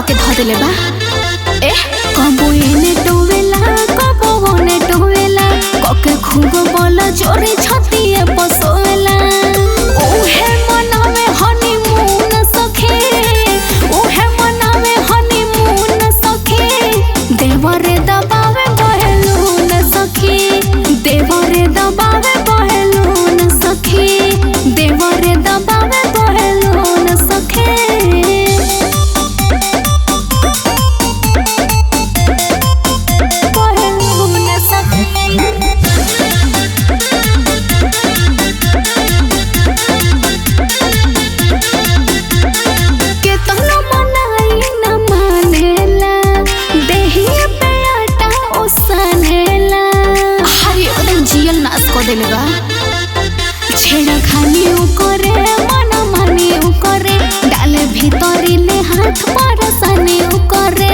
के ध देले बा। ए कबो एने टोवेला कबो ओने टोवेला कके खूब बोल जोरे छतिए पसोवेला। ओहे मनावे हनीमून सखे, ओहे मनावे हनीमून सखे। देवरे दबावे बहलून सखी, देवरे दबावे बहलून सखी, देवरे दबावे बहलून सखे। छेड़ा खानी करे मन मानी करे डाले भीतरी ले हाथ परसानी करे।